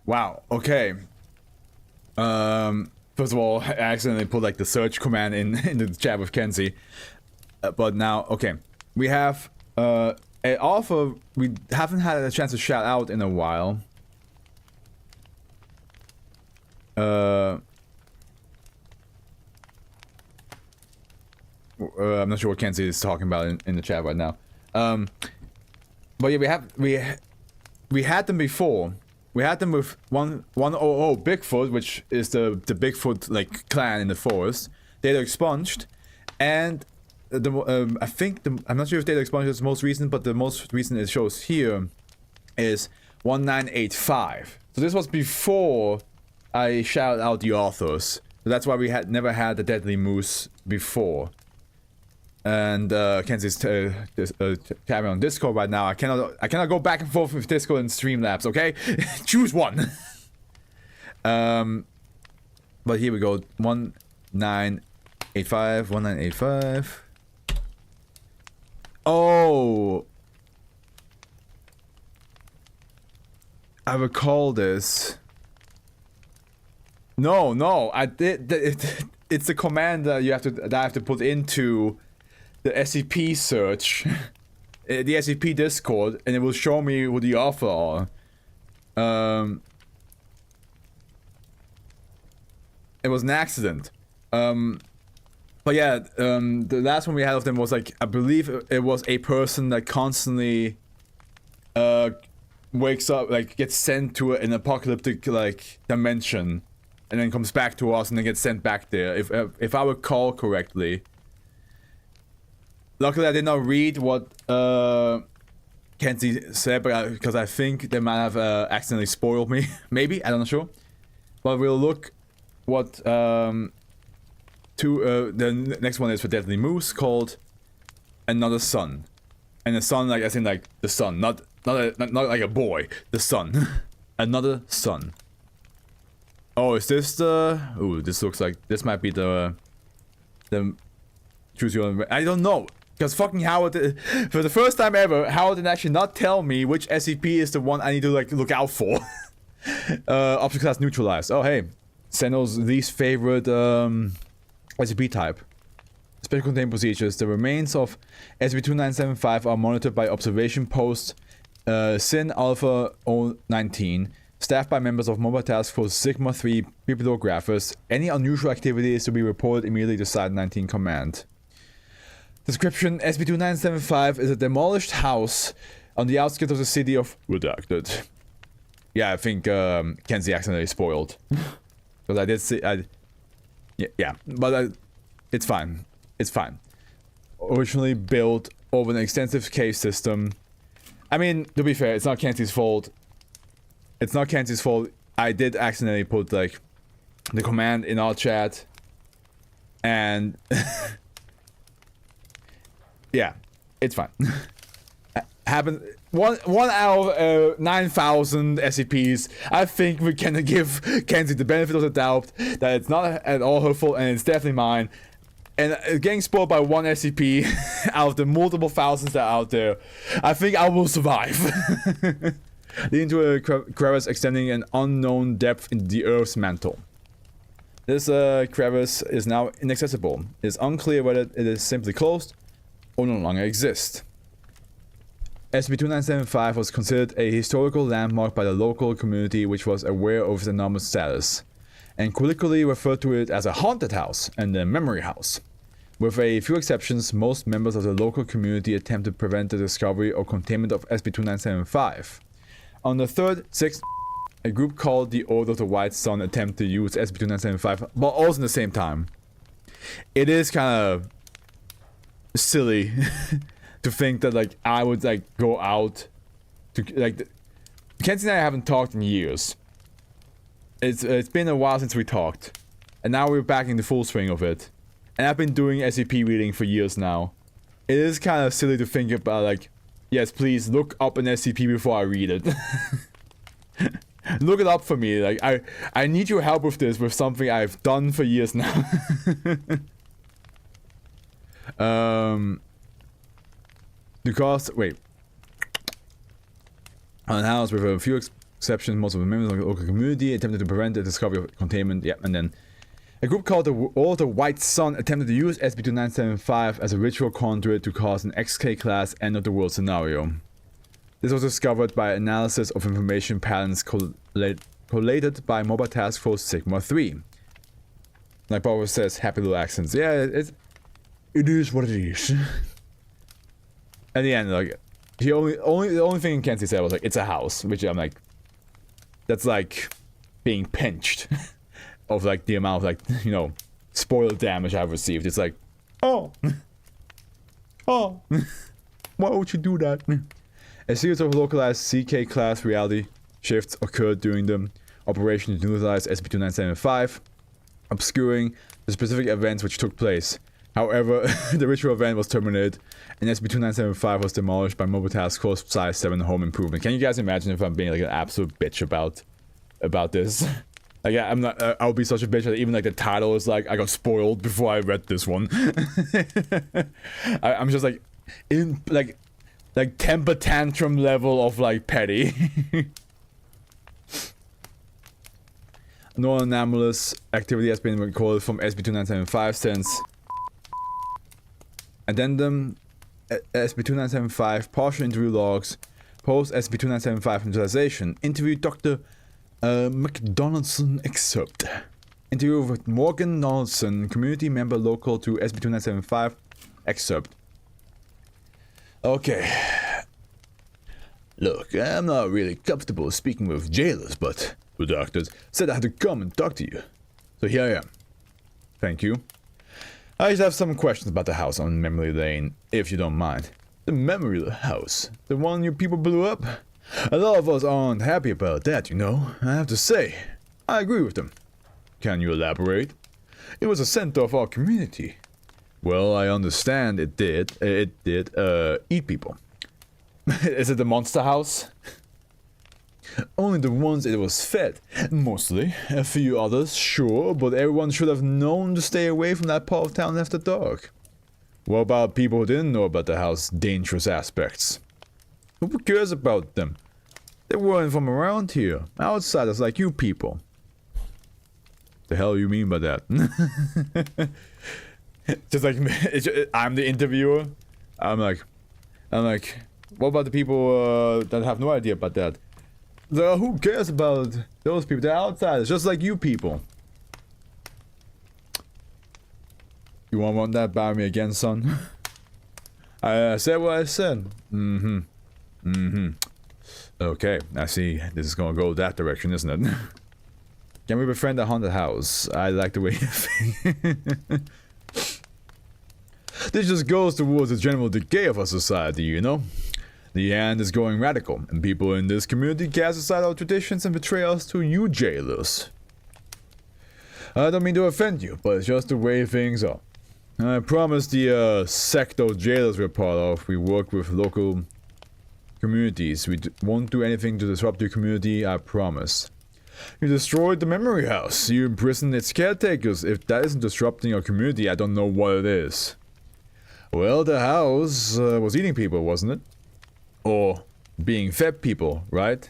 Wow. Okay. First of all, I accidentally put like the search command in the chat with Kenzie. But now, okay, we have an author we haven't had a chance to shout out in a while. I'm not sure what Kenzie is talking about in the chat right now. But yeah, we had them before. We had them with 100 Bigfoot, which is the Bigfoot like clan in the forest. Data expunged, and I think I'm not sure if data expunged is the most recent, but the most recent it shows here is 1985. So this was before I shouted out the authors. So that's why we had never had the Deadly Moose before. And Kenzie's tapping on Discord right now. I cannot go back and forth with Discord and Streamlabs, okay? Choose one. But here we go. 1985. 1985. Oh, I recall this. No, I did. It's the command that I have to put into the SCP search, the SCP Discord, and it will show me who the author are. It was an accident. But yeah, the last one we had of them was like, I believe it was a person that constantly wakes up, like gets sent to an apocalyptic like dimension, and then comes back to us and then gets sent back there. If I recall correctly. Luckily, I did not read what Kenzie said, because I think they might have accidentally spoiled me. Maybe, I'm not sure. But we'll look what the next one is for Deadly Moose, called Another Son. And the son, like as in like the son, not like a boy. The son, Another Son. Oh, is this the? Ooh, this looks like this might be the choose your own. I don't know. Because fucking Howard, for the first time ever, Howard did actually not tell me which SCP is the one I need to like look out for. Object class neutralized. Oh hey, Senno's least favorite SCP type. Special containment procedures. The remains of SCP-2975 are monitored by observation post Sin Alpha 019, staffed by members of Mobile Task Force Sigma 3 Bibliographers. Any unusual activity is to be reported immediately to Site 19 Command. Description: SCP-2975 is a demolished house on the outskirts of the city of Redacted. Yeah, I think Kenzie accidentally spoiled. Because I did see... Yeah, but it's fine. It's fine. Originally built over an extensive cave system. I mean, to be fair, it's not Kenzie's fault. It's not Kenzie's fault. I did accidentally put, like, the command in our chat. And... yeah, it's fine. Happened. One out of 9,000 SCPs. I think we can give Kenzie the benefit of the doubt that it's not at all her fault, and it's definitely mine. And getting spoiled by one SCP out of the multiple thousands that are out there, I think I will survive. Leading to a crevice extending an unknown depth in the Earth's mantle. This crevice is now inaccessible. It is unclear whether it is simply closed or no longer exists. SCP-2975 was considered a historical landmark by the local community, which was aware of its anomalous status, and colloquially referred to it as a haunted house and a memory house. With a few exceptions, most members of the local community attempt to prevent the discovery or containment of SCP-2975. On the 3rd, 6th, a group called the Order of the White Sun attempted to use SCP-2975, but also at the same time. It is kind of silly to think that like I would like go out to like Kenzie and I haven't talked in years. It's been a while since we talked, and now we're back in the full swing of it. And I've been doing SCP reading for years now. It is kind of silly to think about like, yes, please look up an SCP before I read it. Look it up for me. Like I need your help with this, with something I've done for years now. Because wait, on a house with a few exception, most of the members of the local community attempted to prevent the discovery of containment. Yeah, and then a group called the Order White Sun attempted to use SCP-2975 as a ritual conduit to cause an XK-class end-of-the-world scenario. This was discovered by analysis of information patterns collated by Mobile Task Force Sigma-3. Like Barbara says, happy little accents. Yeah, it is what it is. At the end, like, the only thing Kenzie said was like, it's a house, which I'm like, that's like being pinched of like the amount of like, you know, spoiler damage I've received. It's like, oh, oh, why would you do that? A series of localized CK class reality shifts occurred during the operation to neutralize SCP-2975, obscuring the specific events which took place. However, the ritual event was terminated, and SCP-2975 was demolished by Mobile Task Force Size 7 Home Improvement. Can you guys imagine if I'm being like an absolute bitch about this? Like, I'm not. I'll be such a bitch that even like the title is like, I got spoiled before I read this one. I'm just like, in like temper tantrum level of like petty. No anomalous activity has been recorded from SCP-2975 since. Addendum SCP-2975 partial interview logs post SCP-2975 neutralization. Interview Dr. McDonaldson excerpt. Interview with Morgan Donaldson, community member local to SCP-2975 excerpt. Okay. Look, I'm not really comfortable speaking with jailers, but the doctors said I had to come and talk to you. So here I am. Thank you. I just have some questions about the house on Memory Lane, if you don't mind. The Memory House? The one you people blew up? A lot of us aren't happy about that, you know. I have to say, I agree with them. Can you elaborate? It was a center of our community. Well, I understand it did eat people. Is it the monster house? Only the ones it was fed, mostly. A few others, sure, but everyone should have known to stay away from that part of town after dark. What about people who didn't know about the house's dangerous aspects? Who cares about them? They weren't from around here. Outsiders like you people. The hell you mean by that? Just like, I'm the interviewer. I'm like, what about the people that have no idea about that? Who cares about those people? They're outsiders, just like you people. You won't run that by me again, son? I said what I said. Okay, I see. This is gonna go that direction, isn't it? Can we befriend the haunted house? I like the way you think. This just goes towards the general decay of our society, you know? The end is going radical, and people in this community cast aside our traditions and betray us to you jailers. I don't mean to offend you, but it's just the way things are. I promise the sect of jailers we're part of, we work with local communities. We won't do anything to disrupt your community, I promise. You destroyed the memory house. You imprisoned its caretakers. If that isn't disrupting your community, I don't know what it is. Well, the house was eating people, wasn't it? Or being fed people, right?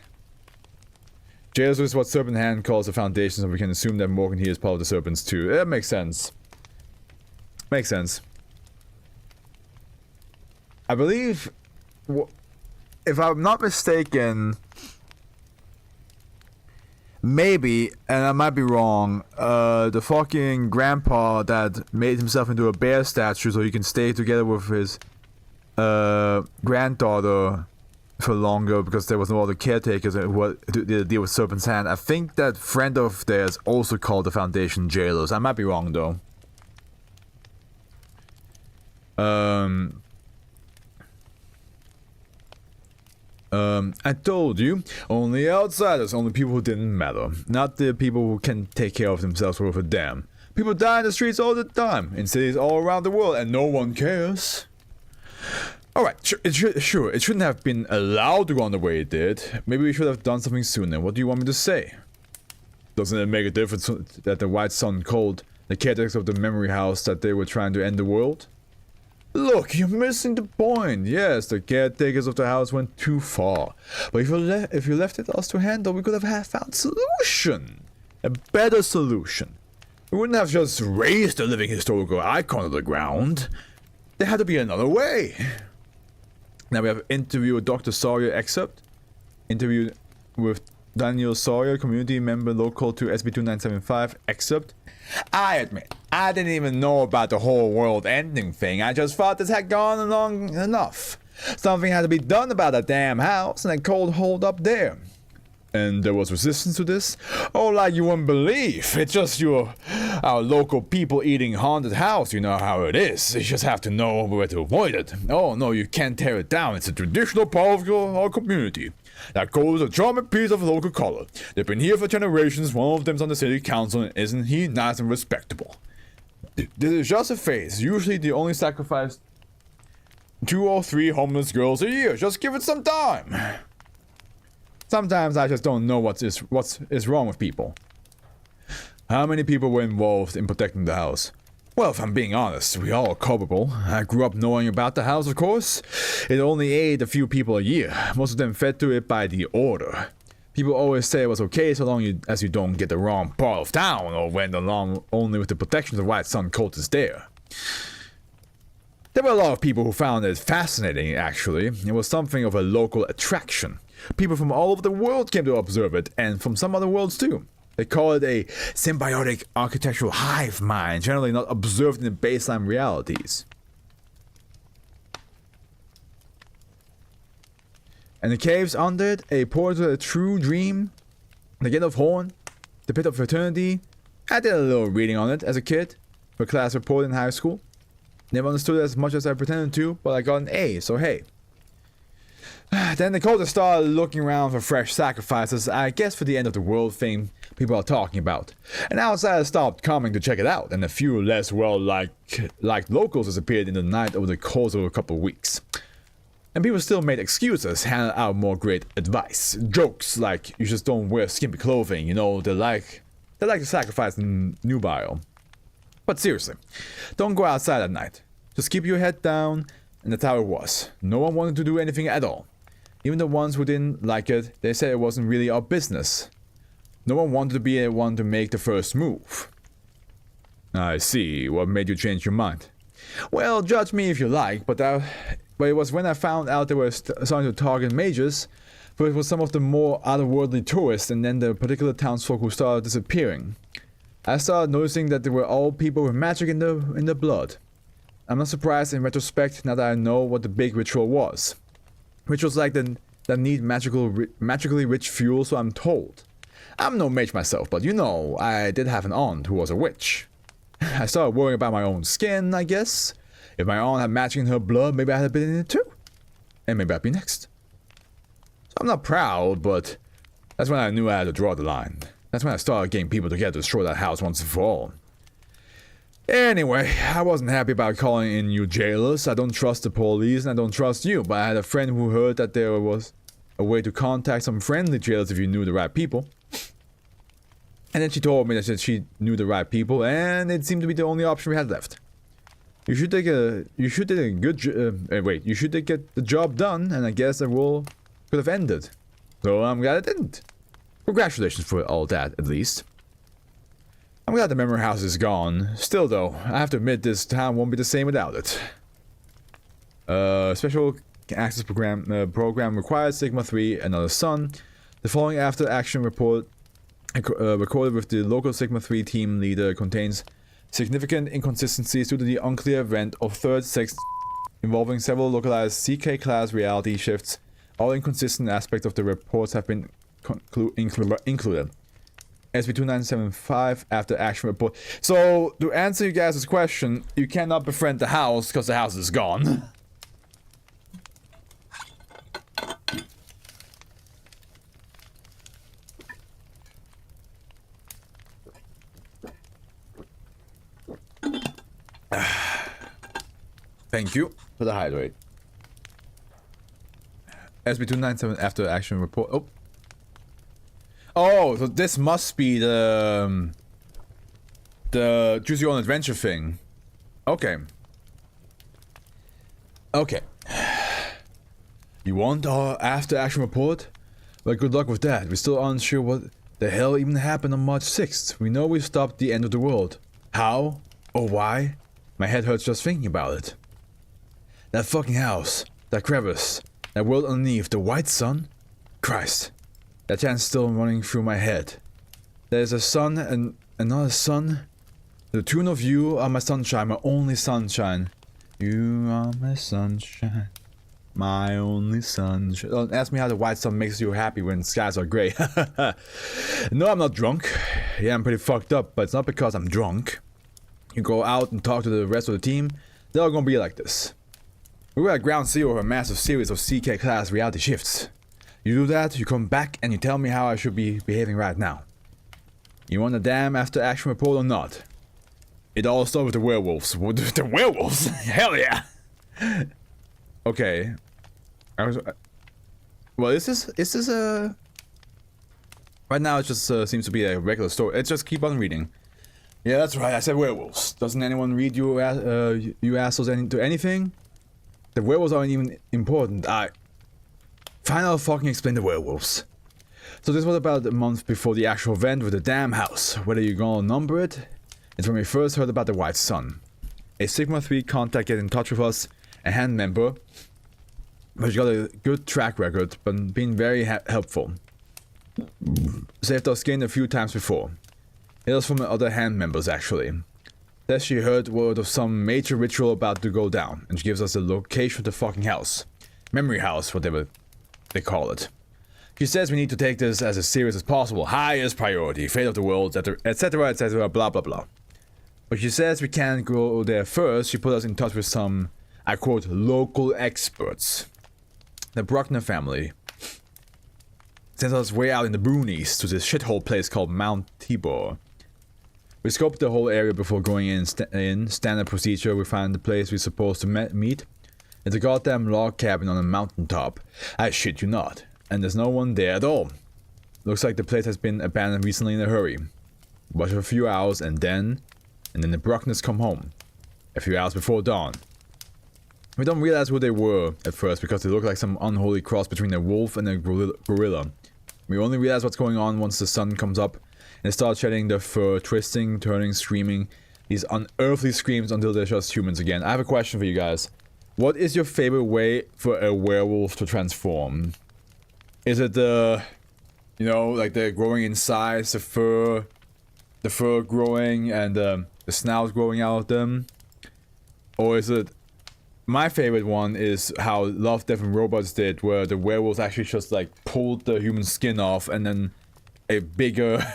Jailers is what Serpent Hand calls the foundation, so we can assume that Morgan here is part of the Serpents too. That makes sense. Makes sense. I believe, if I'm not mistaken, maybe, and I might be wrong, the fucking grandpa that made himself into a bear statue so he can stay together with his granddaughter for longer because there was no other caretakers who did a deal with Serpent's Hand. I think that friend of theirs also called the Foundation Jailers. I might be wrong though. I told you, only outsiders, only people who didn't matter. Not the people who can take care of themselves worth a damn. People die in the streets all the time, in cities all around the world, and no one cares. Alright, sure, it shouldn't have been allowed to go on the way it did. Maybe we should have done something sooner. What do you want me to say? Doesn't it make a difference that the White Sun called the caretakers of the memory house that they were trying to end the world? Look, you're missing the point. Yes, the caretakers of the house went too far. But if you left it us to handle, we could have found a solution. A better solution. We wouldn't have just raised a living historical icon to the ground. There had to be another way. Now we have interview with Dr. Sawyer excerpt. Interview with Daniel Sawyer, community member local to SB2975 excerpt. I admit, I didn't even know about the whole world ending thing. I just thought this had gone along enough. Something had to be done about that damn house and that cold hold up there. And there was resistance to this? Oh, like you wouldn't believe. It's just our local people eating haunted house. You know how it is. You just have to know where to avoid it. Oh, no, you can't tear it down. It's a traditional part of our community. That goes a charming piece of local color. They've been here for generations. One of them's on the city council, and isn't he nice and respectable? This is just a phase. Usually they only sacrifice 2 or 3 homeless girls a year. Just give it some time. Sometimes I just don't know what is wrong with people. How many people were involved in protecting the house? Well, if I'm being honest, we all are culpable. I grew up knowing about the house, of course. It only ate a few people a year. Most of them fed to it by the order. People always say it was okay so long as you don't get the wrong part of town or went along only with the protection of the White Sun cult is there. There were a lot of people who found it fascinating, actually. It was something of a local attraction. People from all over the world came to observe it, and from some other worlds too. They call it a symbiotic architectural hive mind, generally not observed in the baseline realities. And the caves under it, a portal to a true dream, the Gate of Horn, the Pit of Fraternity. I did a little reading on it as a kid for a class report in high school. Never understood it as much as I pretended to, but I got an A, so hey. Then the cultists started looking around for fresh sacrifices, I guess for the end of the world thing people are talking about. And outsiders stopped coming to check it out, and a few less well-liked locals disappeared in the night over the course of a couple of weeks. And people still made excuses, handed out more great advice. Jokes like, you just don't wear skimpy clothing, you know, they like to sacrifice nubile. But seriously, don't go outside at night. Just keep your head down, and that's how it was. No one wanted to do anything at all. Even the ones who didn't like it, they said it wasn't really our business. No one wanted to be the one to make the first move. I see. What made you change your mind? Well, judge me if you like, but it was when I found out they were starting to target mages, but it was some of the more otherworldly tourists and then the particular townsfolk who started disappearing. I started noticing that they were all people with magic in their blood. I'm not surprised in retrospect now that I know what the big ritual was. Rituals like that need magically rich fuel, so I'm told. I'm no mage myself, but you know, I did have an aunt who was a witch. I started worrying about my own skin, I guess. If my aunt had magic in her blood, maybe I had a bit in it too. And maybe I'd be next. So I'm not proud, but that's when I knew I had to draw the line. That's when I started getting people together to destroy that house once and for all. Anyway, I wasn't happy about calling in you jailers. I don't trust the police and I don't trust you, but I had a friend who heard that there was a way to contact some friendly jailers if you knew the right people. And then she told me that she knew the right people, and it seemed to be the only option we had left. You should get the job done, and I guess the war could have ended. So I'm glad it didn't. Congratulations for all that, at least. I'm glad the memory house is gone. Still though, I have to admit this town won't be the same without it. Special access program requires Sigma 3, another sun. The following after action report recorded with the local Sigma 3 team leader contains significant inconsistencies due to the unclear event of 3rd 6th involving several localized CK class reality shifts. All inconsistent aspects of the reports have been included. SB2975 after action report. So, to answer you guys' question, you cannot befriend the house because the house is gone. Thank you for the hydrate. SB297 after action report. Oh. Oh, so this must be the choose your own adventure thing. Okay. Okay. You want our after-action report? Well, good luck with that. We're still unsure what the hell even happened on March 6th. We know we stopped the end of the world. How? Or why? My head hurts just thinking about it. That fucking house. That crevice. That world underneath. The white sun? Christ. That chant's still running through my head. There's a sun and another sun. The tune of you are my sunshine, my only sunshine. You are my sunshine. My only sunshine. Don't ask me how the white sun makes you happy when skies are gray. No, I'm not drunk. Yeah, I'm pretty fucked up, but it's not because I'm drunk. You go out and talk to the rest of the team, they're all gonna be like this. We were at ground zero of a massive series of CK class reality shifts. You do that, you come back, and you tell me how I should be behaving right now. You want a damn after action report or not? It all started with the werewolves. The werewolves? Hell yeah! Okay. Well, is this a... Right now it just seems to be a regular story. Let's just keep on reading. Yeah, that's right, I said werewolves. Doesn't anyone read you assholes to anything? The werewolves aren't even important. Fine, I'll fucking explain the werewolves. So this was about a month before the actual event with the damn house. Whether you're gonna number it, it's when we first heard about the White Sun. A Sigma 3 contact get in touch with us, a hand member, which got a good track record, but been very helpful. Saved our skin a few times before. It was from other hand members actually. Says she heard word of some major ritual about to go down, and she gives us the location of the fucking house. Memory house, whatever they call it. She says we need to take this as serious as possible, highest priority, fate of the world, etc, blah blah blah. But she says we can't go there first. She put us in touch with some, I quote, local experts. The Bruckner family sent us way out in the boonies to this shithole place called Mount Tibor. We scoped the whole area before going in. Standard procedure, we find the place we're supposed to meet. It's a goddamn log cabin on a mountaintop. I shit you not. And there's no one there at all. Looks like the place has been abandoned recently in a hurry. Watch for a few hours and then the Bruckners come home. A few hours before dawn. We don't realize who they were at first because they look like some unholy cross between a wolf and a gorilla. We only realize what's going on once the sun comes up and they start shedding their fur, twisting, turning, screaming. These unearthly screams until they're just humans again. I have a question for you guys. What is your favorite way for a werewolf to transform? Is it the, you know, like they're growing in size, the fur growing and the snout growing out of them? Or is it, my favorite one is how Love, Death and Robots did, where the werewolves actually just like pulled the human skin off and then a bigger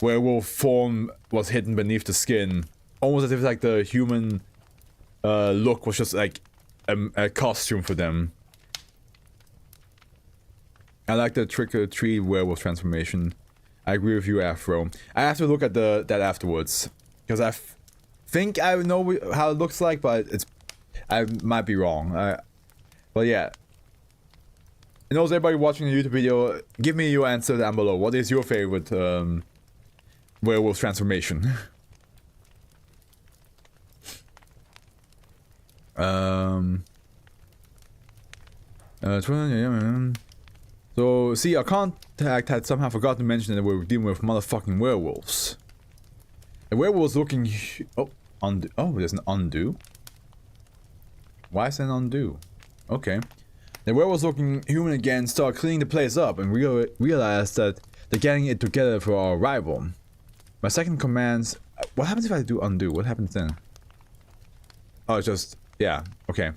werewolf form was hidden beneath the skin. Almost as if like the human look was just like a costume for them. I like the trick-or-treat werewolf transformation. I agree with you, Afro. I have to look at that afterwards. Because I think I know how it looks like, but I might be wrong. But yeah. You know, everybody watching the YouTube video, give me your answer down below. What is your favorite werewolf transformation? So, see, our contact had somehow forgotten to mention that we were dealing with motherfucking werewolves. The werewolves looking... Oh, undo. Oh, there's an undo. Why is there an undo? Okay. The werewolves looking human again start cleaning the place up and realize that they're getting it together for our arrival. My second commands... What happens if I do undo? What happens then? Oh, it's just... Yeah, okay.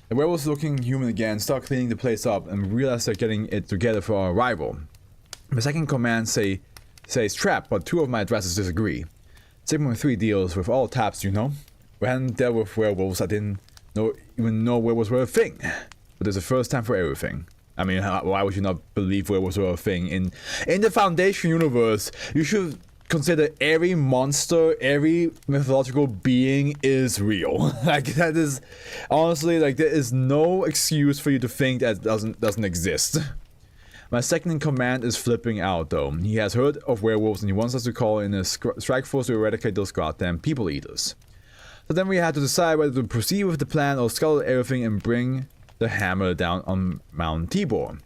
The werewolves looking human again start cleaning the place up and realize they're getting it together for our arrival. My second command says trap, but two of my addresses disagree. Sigma 3 deals with all types, you know. We hadn't dealt with werewolves, I didn't even know werewolves were a thing. But there's a first time for everything. I mean, why would you not believe werewolves were a thing? In the Foundation universe, you should consider every monster, every mythological being is real. Like, that is... Honestly, like, there is no excuse for you to think that doesn't exist. My second in command is flipping out, though. He has heard of werewolves and he wants us to call in a strike force to eradicate those goddamn people eaters. So then we had to decide whether to proceed with the plan or scuttle everything and bring the hammer down on Mount Tibor.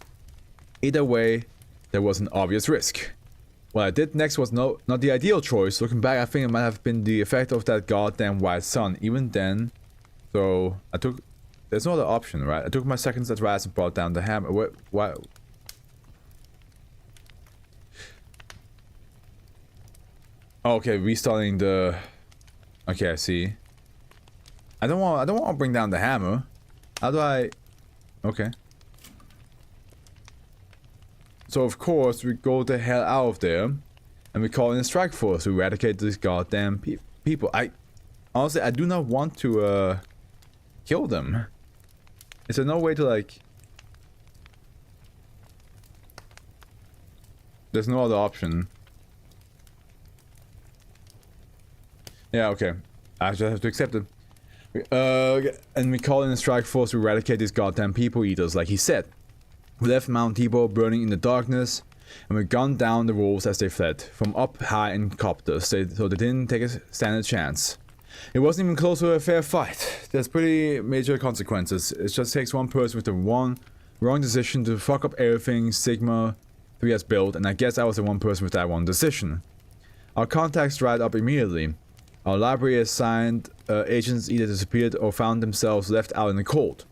Either way, there was an obvious risk. What I did next was not the ideal choice. Looking back, I think it might have been the effect of that goddamn white sun. Even then, so I took... There's no other option, right? I took my seconds at rise and brought down the hammer. Why? Okay, restarting the... Okay, I see. I don't want to bring down the hammer. How do I... Okay. So of course we go the hell out of there, and we call in a strike force to eradicate these goddamn people. Honestly, I do not want to kill them. Is there no way to like... There's no other option. Yeah, okay. I just have to accept it. And we call in a strike force to eradicate these goddamn people eaters, like he said. We left Mount Tibor burning in the darkness, and we gunned down the wolves as they fled, from up high in copters, so they didn't stand a chance. It wasn't even close to a fair fight. There's pretty major consequences. It just takes one person with the wrong decision to fuck up everything Sigma 3 has built, and I guess I was the one person with that one decision. Our contacts dried up immediately. Our library assigned agents either disappeared or found themselves left out in the cold.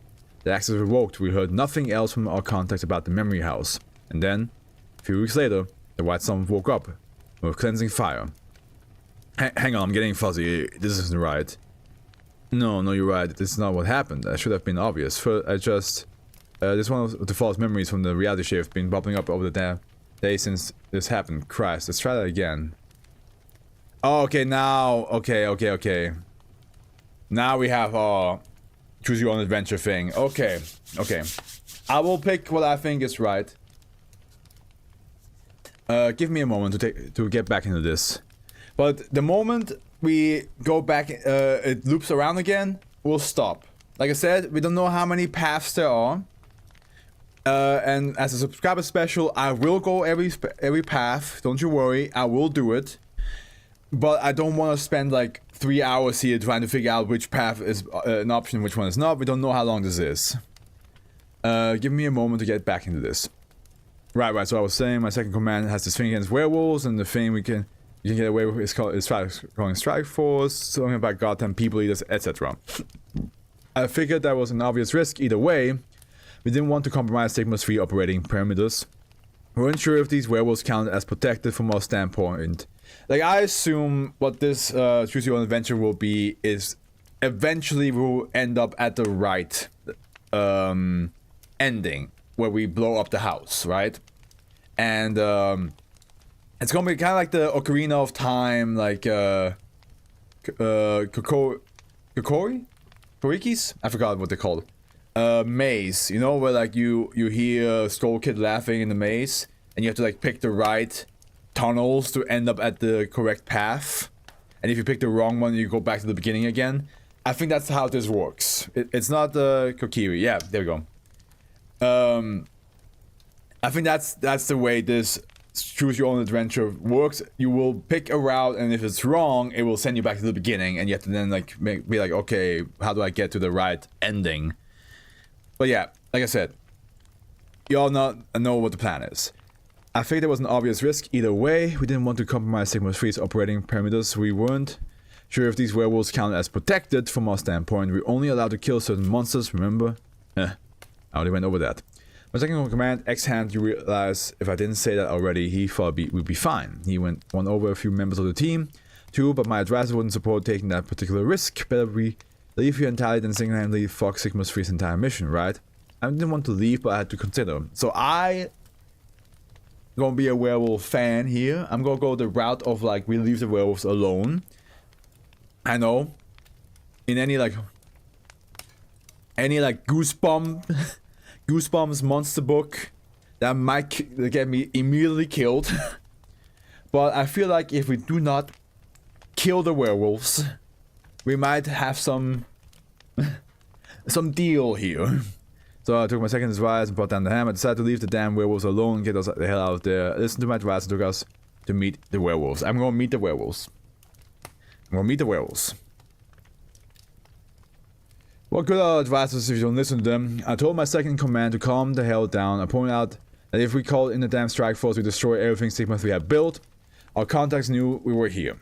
The access revoked. We heard nothing else from our contacts about the memory house. And then, a few weeks later, the White Sun woke up with cleansing fire. Hang on, I'm getting fuzzy. This isn't right. No, you're right. This is not what happened. That should have been obvious. This one of the false memories from the reality shift been bubbling up over the damn day since this happened. Christ, let's try that again. Oh, okay, now... Okay. Now we have our... choose your own adventure thing. Okay. I will pick what I think is right. Give me a moment to get back into this. But the moment we go back, it loops around again, we'll stop. Like I said, we don't know how many paths there are. And as a subscriber special, I will go every path. Don't you worry, I will do it. But I don't want to spend like 3 hours here trying to figure out which path is an option, which one is not. We don't know how long this is. Give me a moment to get back into this. Right. So I was saying my second command has this thing against werewolves, and the thing you can get away with is calling strike force, something about goddamn people eaters, etc. I figured that was an obvious risk either way. We didn't want to compromise Sigma's 3 operating parameters. We weren't sure if these werewolves counted as protected from our standpoint. Like, I assume what this choose your own adventure will be is eventually we'll end up at the right ending where we blow up the house, right? And it's gonna be kind of like the Ocarina of Time, like Korikis? I forgot what they're called. Maze, you know, where like you hear Skull Kid laughing in the maze, and you have to like pick the right tunnels to end up at the correct path. And if you pick the wrong one, you go back to the beginning again. I think that's how this works. It's not the Kokiri. Yeah, there we go. I think that's the way this choose your own adventure works. You will pick a route, and if it's wrong, it will send you back to the beginning, and you have to then like be like, okay, how do I get to the right ending? But yeah, like I said, y'all know what the plan is. I think there was an obvious risk either way. We didn't want to compromise Sigma 3's operating parameters. We weren't sure if these werewolves counted as protected from our standpoint. We're only allowed to kill certain monsters, remember? I already went over that. My second command, X-Hand, you realize if I didn't say that already, he thought we'd be fine. He won over a few members of the team, too, but my advisor wouldn't support taking that particular risk. Better we leave you entirely than single-handedly fuck Sigma 3's entire mission, right? I didn't want to leave, but I had to consider. So I gonna be a werewolf fan here. I'm gonna go the route of like, we leave the werewolves alone. I know. In any like Goosebumps monster book, that might get me immediately killed. But I feel like if we do not kill the werewolves, we might have some deal here. So I took my second advice and brought down the hammer. I decided to leave the damn werewolves alone and get us the hell out of there. Listen to my advice and took us to meet the werewolves. I'm gonna meet the werewolves. What good are advisors if you don't listen to them? I told my second in command to calm the hell down. I pointed out that if we called in the damn strike force, we destroy everything Sigma 3 had built. Our contacts knew we were here.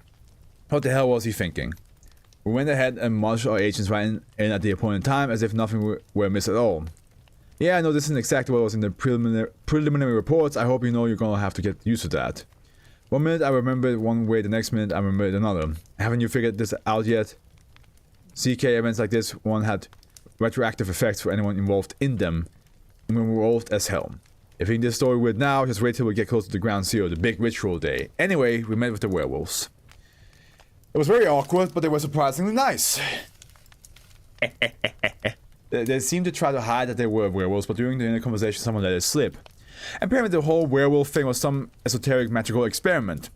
What the hell was he thinking? We went ahead and marched our agents right in at the appointed time as if nothing were amiss at all. Yeah, I know this isn't exactly what was in the preliminary reports. I hope you know you're gonna have to get used to that. One minute I remember it one way, the next minute I remember it another. Haven't you figured this out yet? CK events like this one had retroactive effects for anyone involved in them, and we're involved as hell. If you think this story weird now, just wait till we get close to the ground zero, the big ritual day. Anyway, we met with the werewolves. It was very awkward, but they were surprisingly nice. They seemed to try to hide that they were werewolves, but during the inner conversation someone let it slip. Apparently the whole werewolf thing was some esoteric magical experiment.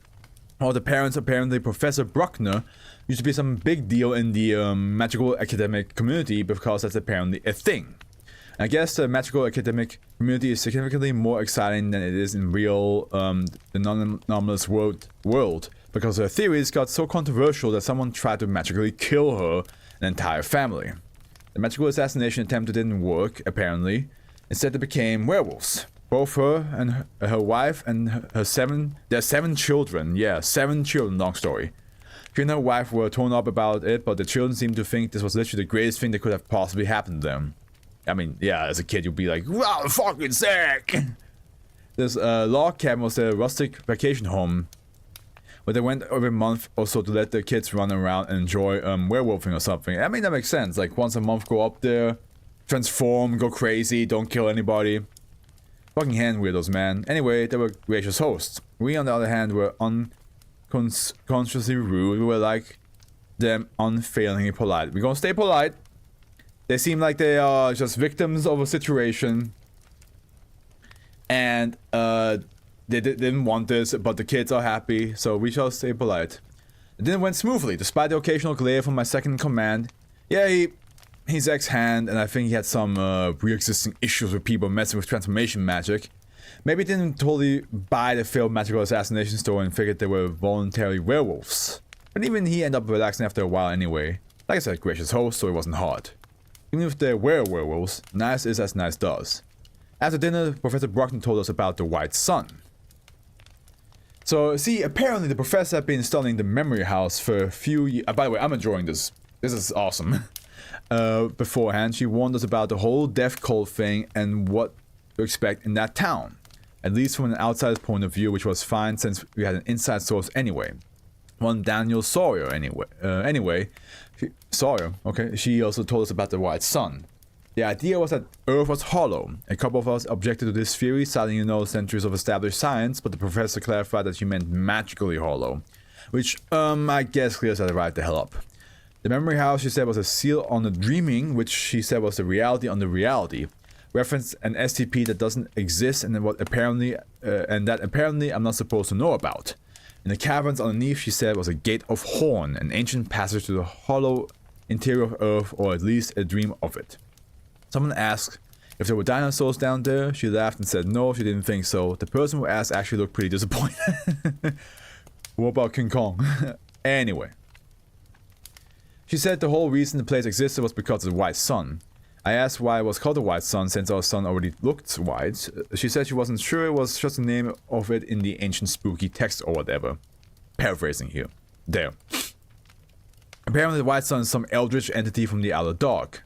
Well, the parents, apparently Professor Bruckner, used to be some big deal in the magical academic community because that's apparently a thing. I guess the magical academic community is significantly more exciting than it is in real, the non-anomalous world, because her theories got so controversial that someone tried to magically kill her and the entire family. The magical assassination attempt didn't work, apparently. Instead they became werewolves. Both her and her wife and their 7 children. Yeah, 7 children, long story. She and her wife were torn up about it, but the children seemed to think this was literally the greatest thing that could have possibly happened to them. I mean, yeah, as a kid you'd be like, wow, fucking sick! This log cabin was their rustic vacation home, where they went every month or so to let their kids run around and enjoy werewolfing or something. I mean, that makes sense. Like, once a month, go up there, transform, go crazy, don't kill anybody. Fucking hand weirdos, man. Anyway, they were gracious hosts. We, on the other hand, were unconsciously rude. We were like them, unfailingly polite. We're gonna stay polite. They seem like they are just victims of a situation. And, they didn't want this, but the kids are happy, so we shall stay polite. It didn't went smoothly, despite the occasional glare from my second in command. Yeah, he's ex-hand, and I think he had some pre-existing issues with people messing with transformation magic. Maybe he didn't totally buy the failed magical assassination story and figured they were voluntary werewolves. But even he ended up relaxing after a while anyway. Like I said, gracious host, so it wasn't hard. Even if they were werewolves, nice is as nice does. After dinner, Professor Bruckner told us about the White Sun. So, see, apparently the professor had been studying the memory house for a few years. By the way, I'm enjoying this. This is awesome. Beforehand, she warned us about the whole death cult thing and what to expect in that town. At least from an outsider's point of view, which was fine since we had an inside source anyway. One Daniel Sawyer anyway. Sawyer, okay. She also told us about the White Sun. The idea was that Earth was hollow. A couple of us objected to this theory, citing centuries of established science, but the professor clarified that she meant magically hollow. Which, I guess clears that right the hell up. The memory house, she said, was a seal on the dreaming, which she said was the reality on the reality. Referenced an SCP that doesn't exist and that apparently I'm not supposed to know about. In the caverns underneath, she said, was a gate of horn, an ancient passage to the hollow interior of Earth, or at least a dream of it. Someone asked if there were dinosaurs down there. She laughed and said no, she didn't think so. The person who asked actually looked pretty disappointed. What about King Kong? Anyway. She said the whole reason the place existed was because of the White Sun. I asked why it was called the White Sun since our sun already looked white. She said she wasn't sure, it was just the name of it in the ancient spooky text or whatever. Paraphrasing here. There. Apparently the White Sun is some eldritch entity from the outer dark.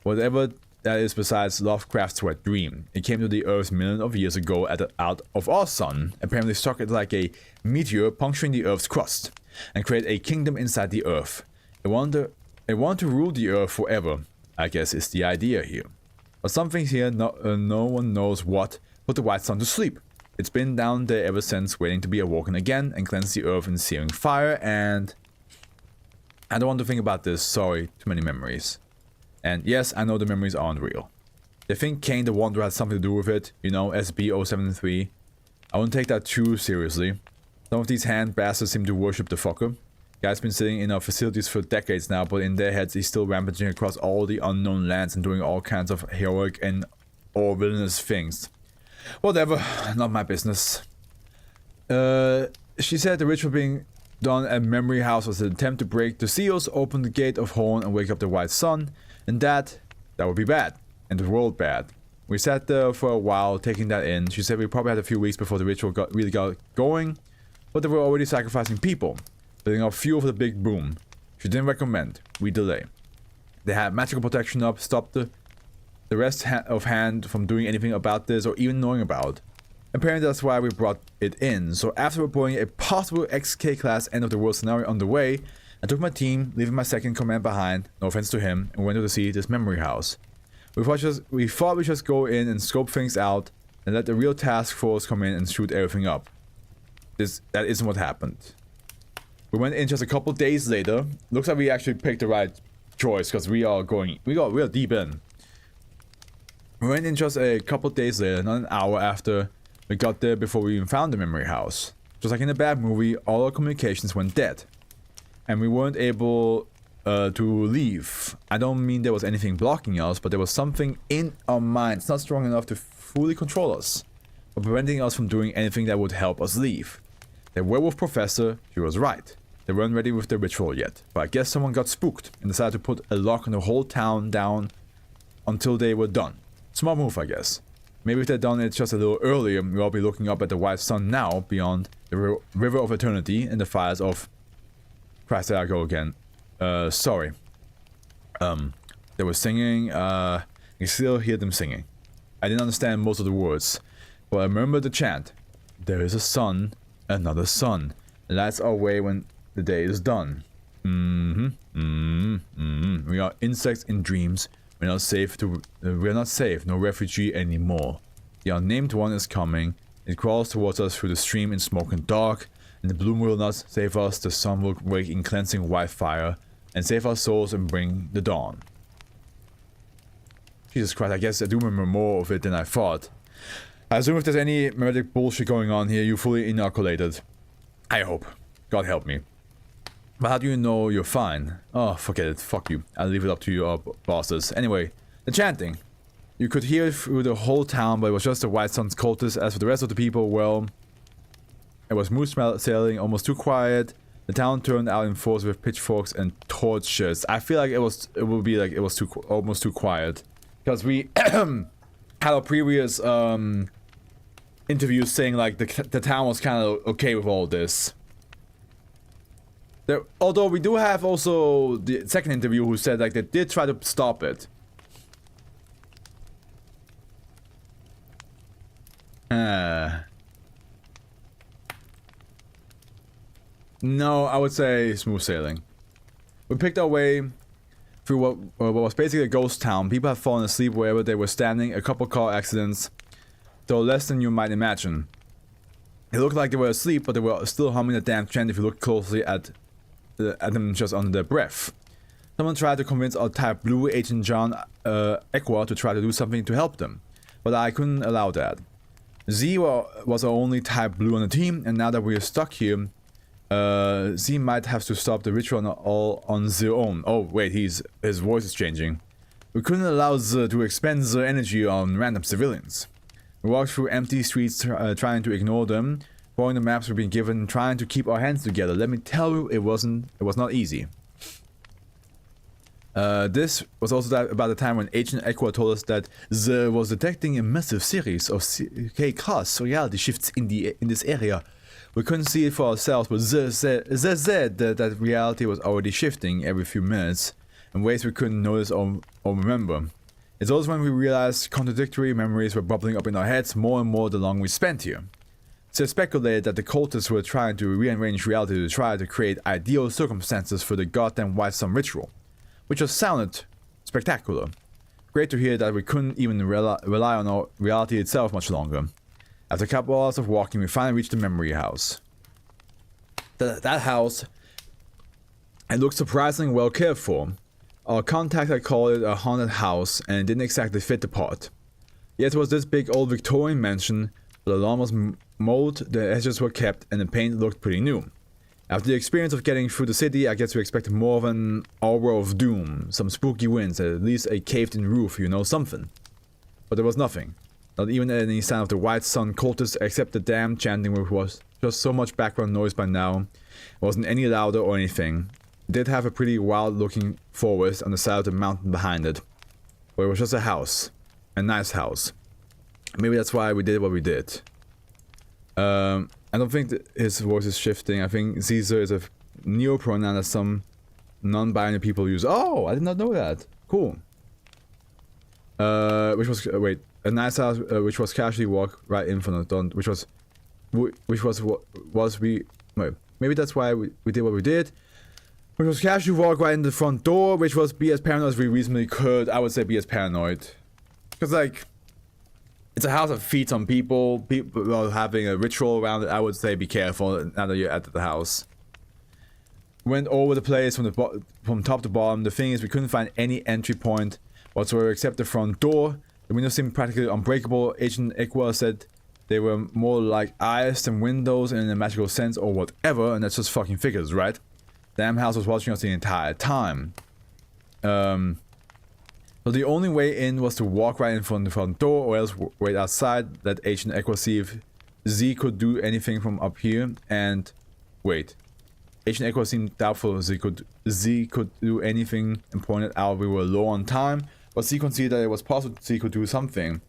Whatever that is besides Lovecraft's wet dream. It came to the Earth millions of years ago out of our sun, apparently struck it like a meteor puncturing the Earth's crust, and create a kingdom inside the Earth. It wanted to rule the Earth forever, I guess is the idea here. But something here, no one knows what, put the White Sun to sleep. It's been down there ever since, waiting to be awoken again and cleanse the Earth in searing fire, and I don't want to think about this, sorry, too many memories. And yes, I know the memories aren't real. They think Kane the Wanderer had something to do with it, you know, SB-073. I wouldn't take that too seriously. Some of these hand bastards seem to worship the fucker. Guy's been sitting in our facilities for decades now, but in their heads he's still rampaging across all the unknown lands and doing all kinds of heroic and or villainous things. Whatever, not my business. She said the ritual being done at Memory House was an attempt to break the seals, open the gate of Horn, and wake up the White Sun, and that would be bad, and the world bad. We sat there for a while, taking that in. She said we probably had a few weeks before the ritual really got going, but they were already sacrificing people, building up fuel for the big boom. She didn't recommend. We delay. They had magical protection up, stopped the rest of hand from doing anything about this or even knowing about. Apparently that's why we brought it in. So after reporting a possible XK class end of the world scenario on the way, I took my team, leaving my second command behind, no offense to him, and went to see this memory house. We thought we just go in and scope things out and let the real task force come in and shoot everything up. That isn't what happened. We went in just a couple days later. Looks like we actually picked the right choice because we are deep in. We went in just a couple days later, not an hour after we got there before we even found the memory house. Just like in a bad movie, all our communications went dead. And we weren't able to leave. I don't mean there was anything blocking us, but there was something in our minds not strong enough to fully control us, but preventing us from doing anything that would help us leave. The werewolf professor, he was right. They weren't ready with the ritual yet, but I guess someone got spooked and decided to put a lock on the whole town down until they were done. Smart move, I guess. Maybe if they'd done it just a little earlier, we'd all be looking up at the White Sun now, beyond the River of Eternity and the fires of... Christ, there I go again. Sorry. They were singing, you still hear them singing. I didn't understand most of the words, but I remember the chant. There is a sun, another sun. Lights our way when the day is done. We are insects in dreams. We're not safe, no refugee anymore. The unnamed one is coming. It crawls towards us through the stream in smoke and dark, and the bloom will not save us. The sun will wake in cleansing white fire, and save our souls and bring the dawn. Jesus Christ, I guess I do remember more of it than I thought. I assume if there's any memetic bullshit going on here, you fully inoculated. I hope. God help me. But how do you know you're fine? Oh, forget it. Fuck you. I'll leave it up to your bosses. Anyway, the chanting. You could hear it through the whole town, but it was just the White Sun's cultists. As for the rest of the people, well... It was smooth sailing, almost too quiet. The town turned out in force with pitchforks and torches. I feel like it was almost too quiet. Because we had a previous interview saying like the town was kind of okay with all this. Although we do have also the second interview who said like they did try to stop it. No, I would say smooth sailing. We picked our way through what was basically a ghost town. People had fallen asleep wherever they were standing, a couple car accidents, though less than you might imagine. It looked like they were asleep, but they were still humming the damn chant if you looked closely at them just under their breath. Someone tried to convince our Type Blue Agent John Equa to try to do something to help them, but I couldn't allow that. Z was our only Type Blue on the team, and now that we're stuck here, Z might have to stop the ritual all on their own. Oh wait, his voice is changing. We couldn't allow Z to expend their energy on random civilians. We walked through empty streets trying to ignore them, following the maps we've been given, trying to keep our hands together. Let me tell you, it was not easy. This was also about the time when Agent Equa told us that Z was detecting a massive series of CK reality shifts in this area. We couldn't see it for ourselves, but Z said that reality was already shifting every few minutes in ways we couldn't notice or remember. It's also when we realized contradictory memories were bubbling up in our heads more and more the longer we spent here. So speculated that the cultists were trying to rearrange reality to try to create ideal circumstances for the goddamn White Sun ritual, which just sounded spectacular. Great to hear that we couldn't even rely on our reality itself much longer. After a couple hours of walking, we finally reached the memory house. That house, it looked surprisingly well cared for. Our contact had called it a haunted house, and it didn't exactly fit the part. Yet it was this big old Victorian mansion, but the lawn was mowed, the edges were kept, and the paint looked pretty new. After the experience of getting through the city, I guess we expected more of an aura of doom, some spooky winds, at least a caved-in roof, you know, something. But there was nothing. Not even any sign of the White Sun cultists except the damn chanting which was just so much background noise by now. It wasn't any louder or anything. It did have a pretty wild looking forest on the side of the mountain behind it. But it was just a house. A nice house. Maybe that's why we did what we did. I don't think that his voice is shifting. I think Caesar is a neopronoun that some non-binary people use. Oh, I did not know that. Cool. Which was wait, a nice house which was casually walk right in front of the which was we wait, maybe that's why we did what we did. Which was casually walk right in the front door, which was be as paranoid as we reasonably could. I would say be as paranoid. Because like it's a house that feeds on people are having a ritual around it. I would say be careful now that you're at the house. Went over the place from top to bottom. The thing is we couldn't find any entry point whatsoever except the front door. The windows seemed practically unbreakable. Agent Equa said they were more like eyes than windows in a magical sense or whatever, and that's just fucking figures, right? Damn house was watching us the entire time. So the only way in was to walk right in front of the front door or else wait outside, let Agent Equa see if Z could do anything from up here, and wait. Agent Equa seemed doubtful Z could do anything and pointed out we were low on time, but Z considered that it was possible Z could do something.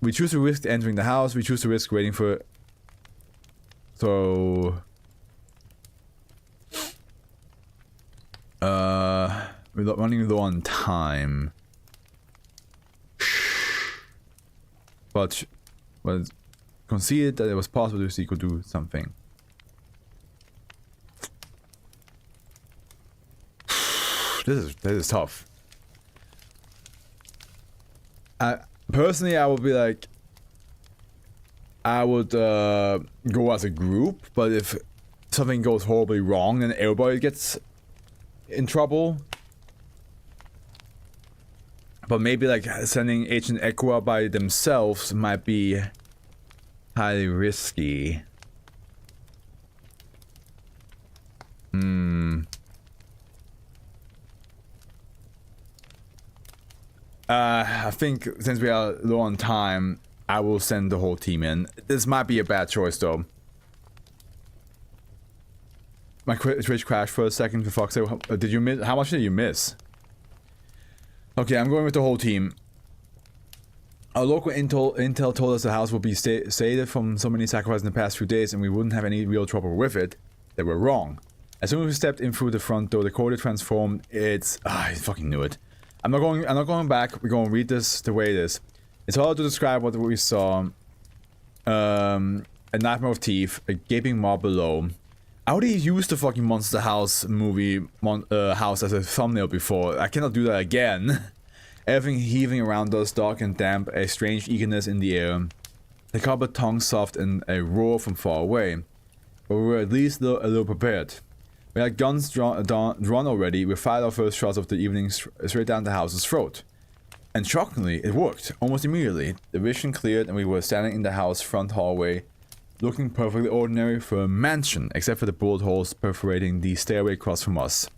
We choose to risk entering the house, we choose to risk waiting for... So... we're running low on time. But conceded that it was possible Z could do something. This is tough. Personally, I would be like, I would go as a group, but if something goes horribly wrong, then everybody gets in trouble. But maybe like sending Agent Equa by themselves might be highly risky. I think since we are low on time, I will send the whole team in. This might be a bad choice though. My Twitch crashed for a second, for fuck's sake. Did you miss? How much did you miss? Okay, I'm going with the whole team. Our local intel told us the house would be saved from so many sacrifices in the past few days and we wouldn't have any real trouble with it. They were wrong. As soon as we stepped in through the front door, the corridor transformed. I fucking knew it. I'm not going back. We're going to read this the way it is. It's hard to describe what we saw. A nightmare of teeth, a gaping maw below. I already used the fucking Monster House movie house as a thumbnail before. I cannot do that again. Everything heaving around us, dark and damp, a strange eagerness in the air. The copper tongue soft and a roar from far away. But we were at least a little prepared. We had guns drawn already. We fired our first shots of the evening straight down the house's throat. And shockingly, it worked, almost immediately. The vision cleared and we were standing in the house front hallway, looking perfectly ordinary for a mansion, except for the bullet holes perforating the stairway across from us.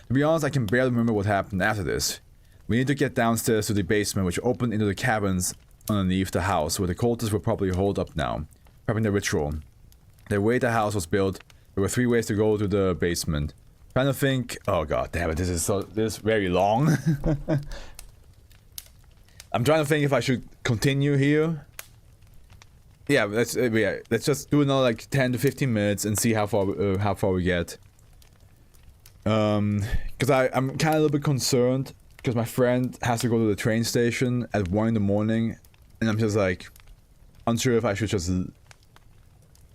To be honest, I can barely remember what happened after this. We need to get downstairs to the basement, which opened into the caverns underneath the house, where the cultists were probably holed up now, prepping their ritual. The way the house was built, there were 3 ways to go to the basement. Trying to think... Oh god damn it, this is very long. I'm trying to think if I should continue here. Yeah, let's just do another like 10 to 15 minutes and see how far we get. Because I'm kind of a little bit concerned because my friend has to go to the train station at 1 in the morning, and I'm just like unsure if I should just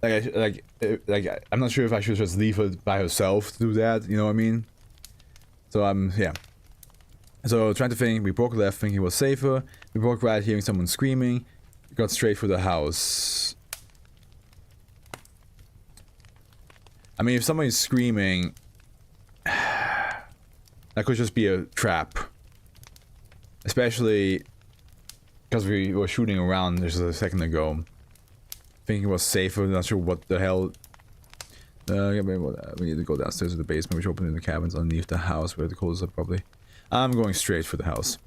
I'm not sure if I should just leave her by herself to do that. You know what I mean? So yeah. So trying to think, we broke left thinking it was safer. We broke right hearing someone screaming. We got straight for the house. I mean, if somebody's screaming, that could just be a trap. Especially because we were shooting around just a second ago. Thinking it was safer, not sure what the hell. We need to go downstairs to the basement, which opened in the cabins underneath the house where the coals are probably. I'm going straight for the house.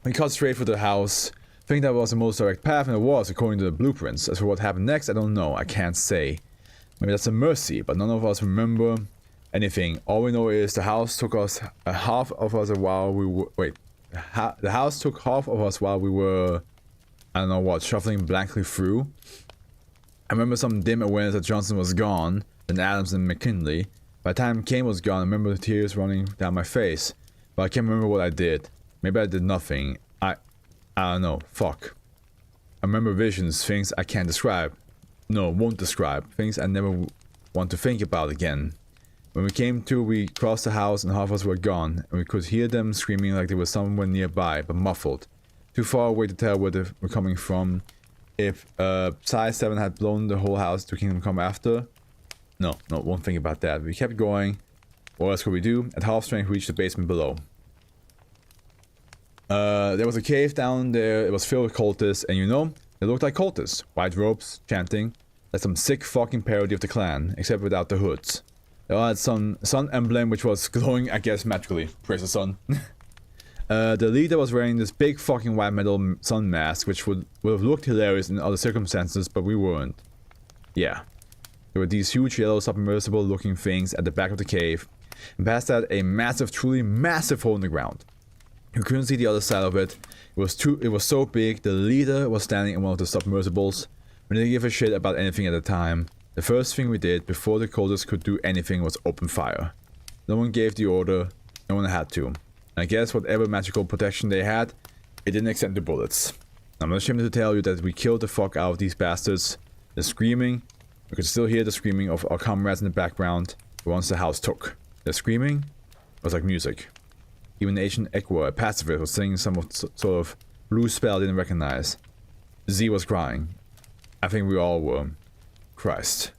We cut straight for the house. I think that was the most direct path, and it was, according to the blueprints. As for what happened next, I don't know. I can't say. Maybe that's a mercy, but none of us remember anything. All we know is the house took us half of us while we were... Wait. The house took half of us while we were... I don't know what, shuffling blankly through. I remember some dim awareness that Johnson was gone, then Adams and McKinley. By the time Kane was gone, I remember the tears running down my face. But I can't remember what I did. Maybe I did nothing. I don't know. Fuck. I remember visions, things I can't describe. No, won't describe. Things I never want to think about again. When we came to, we crossed the house and half of us were gone, and we could hear them screaming like they were somewhere nearby, but muffled. Too far away to tell where they were coming from. If size 7 had blown the whole house to Kingdom Come after. No, won't think about that. We kept going. What else could we do? At half strength, we reached the basement below. There was a cave down there. It was filled with cultists, and you know, they looked like cultists. White robes, chanting. Like some sick fucking parody of the clan, except without the hoods. They all had sun emblem, which was glowing, I guess, magically. Praise the sun. The leader was wearing this big fucking white metal sun mask, which would have looked hilarious in other circumstances, but we weren't. Yeah. There were these huge yellow submersible looking things at the back of the cave, and past that a massive, truly massive hole in the ground. You couldn't see the other side of it. It was so big. The leader was standing in one of the submersibles. We didn't give a shit about anything at the time. The first thing we did before the cultists could do anything was open fire. No one gave the order. No one had to. And I guess whatever magical protection they had, it didn't accept the bullets. I'm not ashamed to tell you that we killed the fuck out of these bastards. The screaming. We could still hear the screaming of our comrades in the background once the house took. The screaming was like music. Even Agent Equa, a pacifist, was singing some sort of blue spell I didn't recognize. Z was crying. I think we all were. Christ.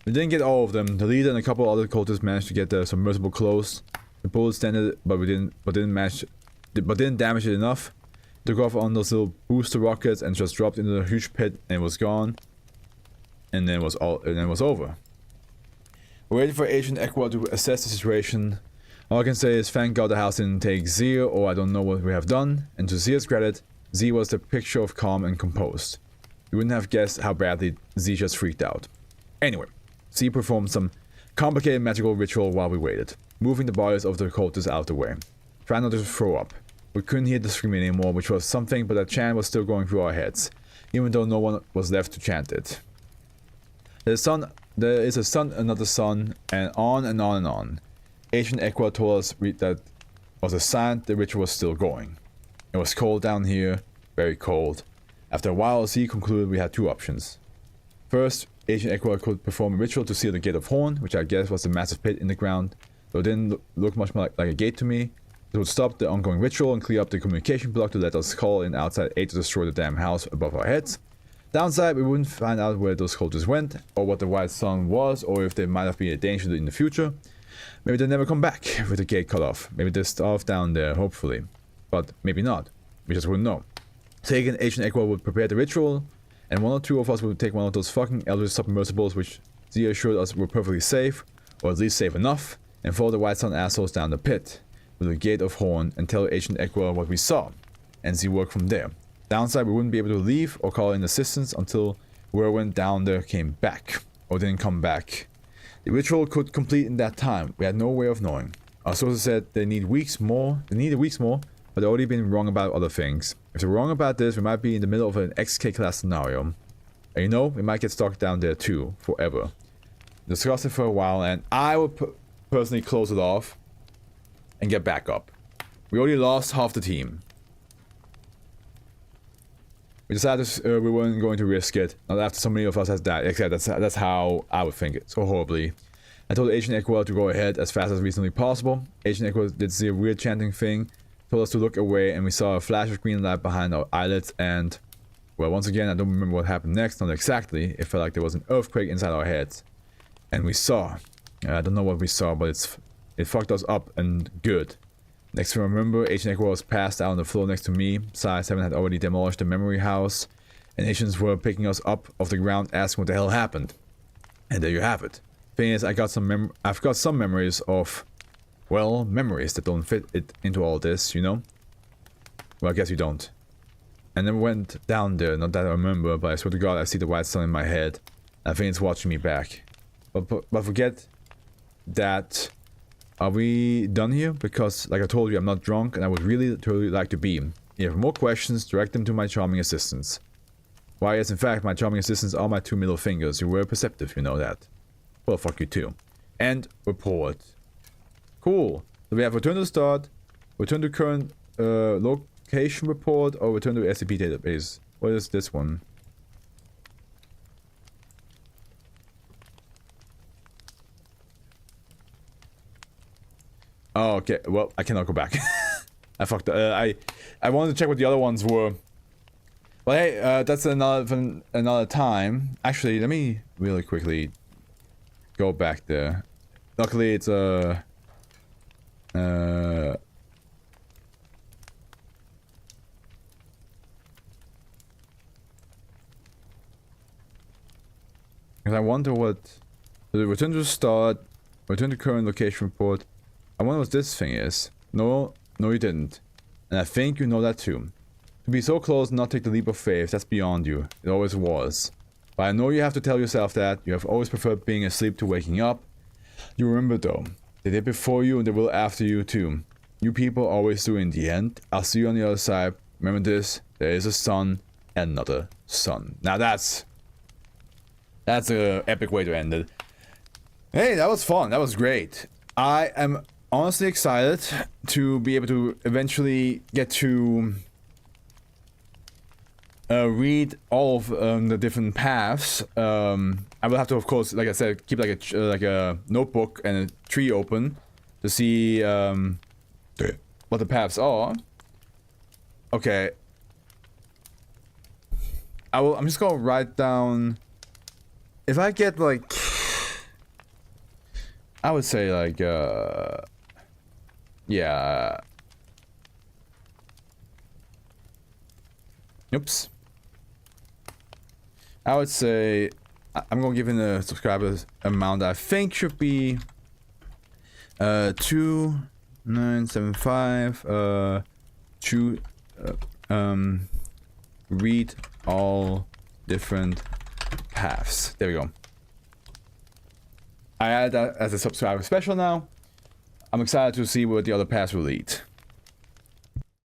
We didn't get all of them. The leader and a couple other cultists managed to get the submersible close. The bullets landed, but didn't damage it enough. Took off on those little booster rockets and just dropped into the huge pit, and it was gone. And then it was over. We're waiting for Agent Equa to assess the situation. All I can say is thank God the house didn't take Z, or I don't know what we have done. And to Z's credit, Z was the picture of calm and composed. You wouldn't have guessed how badly Z just freaked out. Anyway, Z performed some complicated magical ritual while we waited, moving the bodies of the cultists out of the way. Trying not to throw up. We couldn't hear the screaming anymore, which was something, but that chant was still going through our heads, even though no one was left to chant it. There is a sun, another sun, and on and on and on. Agent Equa told us that was a sign the ritual was still going. It was cold down here, very cold. After a while, Z concluded we had two options. First, Agent Equa could perform a ritual to seal the Gate of Horn, which I guess was the massive pit in the ground, though it didn't look much more like a gate to me. It would stop the ongoing ritual and clear up the communication block to let us call in outside aid to destroy the damn house above our heads. Downside, we wouldn't find out where those cultists went, or what the White Sun was, or if they might have been a danger in the future. Maybe they'll never come back with the gate cut off. Maybe they're starved down there, hopefully. But maybe not. We just wouldn't know. Taking Agent Equa would prepare the ritual, and one or two of us would take one of those fucking Eldritch submersibles which Z assured us were perfectly safe, or at least safe enough, and follow the White Sun assholes down the pit with the Gate of Horn and tell Agent Equa what we saw, and Z work from there. Downside, we wouldn't be able to leave or call in assistance until whoever went down there came back, or didn't come back. The ritual could complete in that time. We had no way of knowing. Our sources said they needed weeks more, but they'd already been wrong about other things. If they're wrong about this, we might be in the middle of an XK class scenario. And you know, we might get stuck down there too, forever. Discuss it for a while, and I would personally close it off and get back up. We already lost half the team. We decided we weren't going to risk it, not after so many of us has died. Except that's how I would think it, so horribly. I told Agent Equa to go ahead as fast as reasonably possible. Agent Equa did the weird chanting thing, told us to look away, and we saw a flash of green light behind our eyelids, and... well, once again, I don't remember what happened next, not exactly. It felt like there was an earthquake inside our heads. And we saw. I don't know what we saw, but it fucked us up, and good. Next thing I remember, Agent Equa was passed out on the floor next to me. Psi 7 had already demolished the memory house, and agents were picking us up off the ground asking what the hell happened. And there you have it. Thing is, I've got some memories of, well, memories that don't fit it into all this, you know? Well, I guess you don't. I never went down there, not that I remember, but I swear to God I see the white sun in my head. I think it's watching me back. But forget that. Are we done here? Because, like I told you, I'm not drunk, and I would really, truly like to be. If you have more questions, direct them to my charming assistants. Why, yes, in fact, my charming assistants are my two middle fingers. You were perceptive, you know that. Well, fuck you too. And report. Cool. So we have return to start, return to current location report, or return to SCP database. What is this one? Oh, okay. Well, I cannot go back. I fucked up. I wanted to check what the other ones were. Well, hey, that's another time. Actually, let me really quickly go back there. Luckily, it's I wonder what the return to start, return to current location report. I wonder what this thing is. No, you didn't. And I think you know that too. To be so close and not take the leap of faith, that's beyond you. It always was. But I know you have to tell yourself that. You have always preferred being asleep to waking up. You remember though. They did before you and they will after you too. You people always do in the end. I'll see you on the other side. Remember this. There is a sun and another sun. Now that's a epic way to end it. Hey, that was fun. That was great. I am honestly excited to be able to eventually get to read all of the different paths. I will have to, of course, like I said, keep like a notebook and a tree open to see what the paths are. Okay. I'm just gonna write down. If I get like, I would say like yeah. Oops. I would say I'm gonna give in the subscribers amount that I think should be 2975 to read all different paths. There we go. I add that as a subscriber special now. I'm excited to see where the other paths will lead.